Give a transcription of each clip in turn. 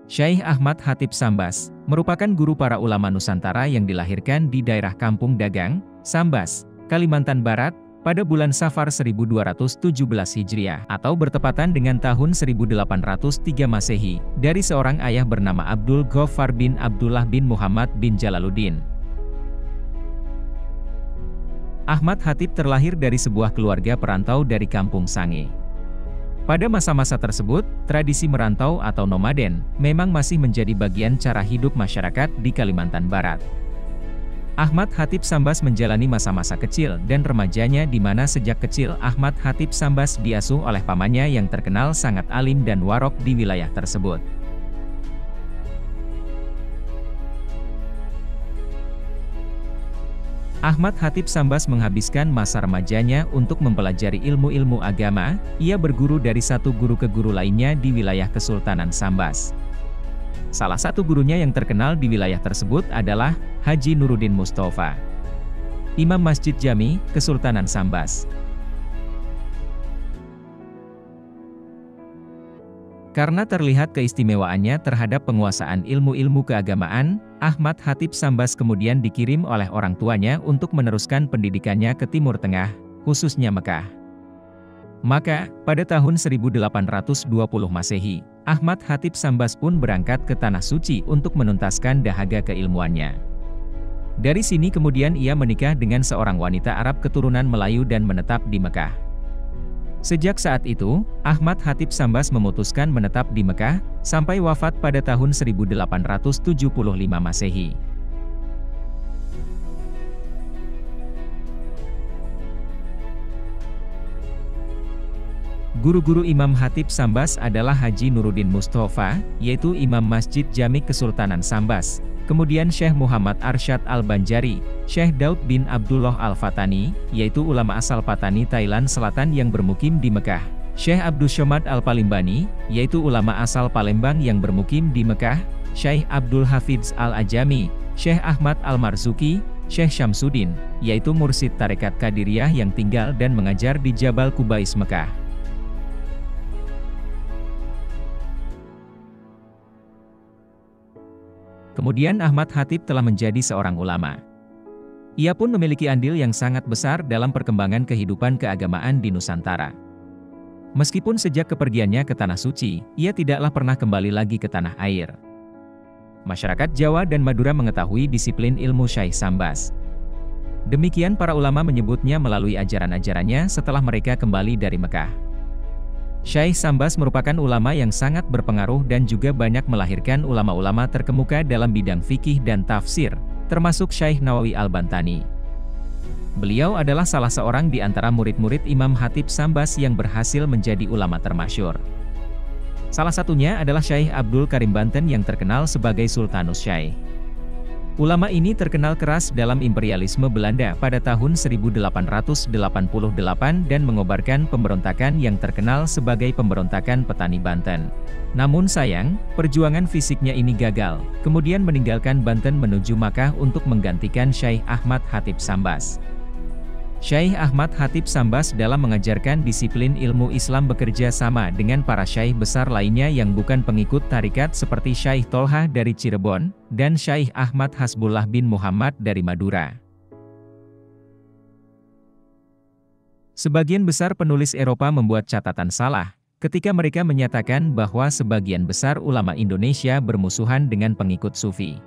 Syaikh Ahmad Khatib Sambas, merupakan guru para ulama Nusantara yang dilahirkan di daerah Kampung Dagang, Sambas, Kalimantan Barat, pada bulan Safar 1217 Hijriah, atau bertepatan dengan tahun 1803 Masehi, dari seorang ayah bernama Abdul Ghaffar bin Abdullah bin Muhammad bin Jalaluddin. Ahmad Khatib terlahir dari sebuah keluarga perantau dari Kampung Sange. Pada masa-masa tersebut, tradisi merantau atau nomaden memang masih menjadi bagian cara hidup masyarakat di Kalimantan Barat. Ahmad Khatib Sambas menjalani masa-masa kecil dan remajanya di mana sejak kecil Ahmad Khatib Sambas diasuh oleh pamannya yang terkenal sangat alim dan warok di wilayah tersebut. Ahmad Khatib Sambas menghabiskan masa remajanya untuk mempelajari ilmu-ilmu agama. Ia berguru dari satu guru ke guru lainnya di wilayah Kesultanan Sambas. Salah satu gurunya yang terkenal di wilayah tersebut adalah Haji Nuruddin Mustafa, Imam Masjid Jami, Kesultanan Sambas. Karena terlihat keistimewaannya terhadap penguasaan ilmu-ilmu keagamaan, Ahmad Khatib Sambas kemudian dikirim oleh orang tuanya untuk meneruskan pendidikannya ke Timur Tengah, khususnya Mekah. Maka, pada tahun 1820 Masehi, Ahmad Khatib Sambas pun berangkat ke Tanah Suci untuk menuntaskan dahaga keilmuannya. Dari sini kemudian ia menikah dengan seorang wanita Arab keturunan Melayu dan menetap di Mekah. Sejak saat itu, Ahmad Khatib Sambas memutuskan menetap di Mekah, sampai wafat pada tahun 1875 Masehi. Guru-guru Imam Khatib Sambas adalah Haji Nuruddin Mustafa, yaitu Imam Masjid Jami Kesultanan Sambas, kemudian Syekh Muhammad Arsyad Al-Banjari, Syekh Daud bin Abdullah Al-Fatani, yaitu ulama asal Patani Thailand Selatan yang bermukim di Mekah, Syekh Abdul Somad Al-Palimbani, yaitu ulama asal Palembang yang bermukim di Mekah, Syekh Abdul Hafidz Al-Ajami, Syekh Ahmad Al-Marzuki, Syekh Syamsuddin, yaitu mursid Tarekat Qadiriyah yang tinggal dan mengajar di Jabal Kubais Mekah. Kemudian Ahmad Khatib telah menjadi seorang ulama. Ia pun memiliki andil yang sangat besar dalam perkembangan kehidupan keagamaan di Nusantara. Meskipun sejak kepergiannya ke Tanah Suci, ia tidaklah pernah kembali lagi ke tanah air. Masyarakat Jawa dan Madura mengetahui disiplin ilmu Syaikh Sambas. Demikian para ulama menyebutnya melalui ajaran-ajarannya setelah mereka kembali dari Mekah. Syaikh Sambas merupakan ulama yang sangat berpengaruh dan juga banyak melahirkan ulama-ulama terkemuka dalam bidang fikih dan tafsir, termasuk Syekh Nawawi Al-Bantani. Beliau adalah salah seorang di antara murid-murid Imam Khatib Sambas yang berhasil menjadi ulama termasyhur. Salah satunya adalah Syekh Abdul Karim Banten yang terkenal sebagai Sultanus Syaikh. Ulama ini terkenal keras dalam imperialisme Belanda pada tahun 1888 dan mengobarkan pemberontakan yang terkenal sebagai pemberontakan petani Banten. Namun sayang, perjuangan fisiknya ini gagal, kemudian meninggalkan Banten menuju Makkah untuk menggantikan Syaikh Ahmad Khatib Sambas. Syaikh Ahmad Khatib Sambas dalam mengajarkan disiplin ilmu Islam bekerja sama dengan para syaikh besar lainnya yang bukan pengikut tarikat seperti Syaikh Tolha dari Cirebon, dan Syaikh Ahmad Hasbullah bin Muhammad dari Madura. Sebagian besar penulis Eropa membuat catatan salah, ketika mereka menyatakan bahwa sebagian besar ulama Indonesia bermusuhan dengan pengikut Sufi.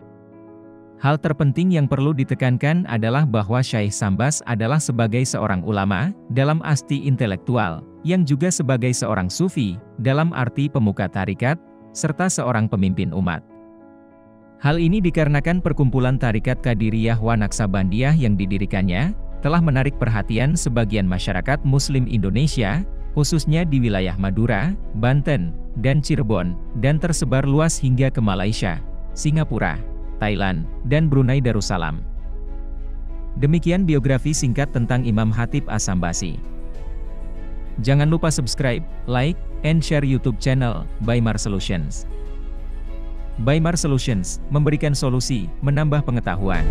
Hal terpenting yang perlu ditekankan adalah bahwa Syaikh Sambas adalah sebagai seorang ulama, dalam asti intelektual, yang juga sebagai seorang sufi, dalam arti pemuka tarikat, serta seorang pemimpin umat. Hal ini dikarenakan perkumpulan Tarikat Qadiriyah wa Naqsabandiyah yang didirikannya, telah menarik perhatian sebagian masyarakat Muslim Indonesia, khususnya di wilayah Madura, Banten, dan Cirebon, dan tersebar luas hingga ke Malaysia, Singapura, Thailand, dan Brunei Darussalam. Demikian biografi singkat tentang Imam Khatib As-Sambasi. Jangan lupa subscribe, like, and share YouTube channel Baimar Solutions. Baimar Solutions, memberikan solusi, menambah pengetahuan.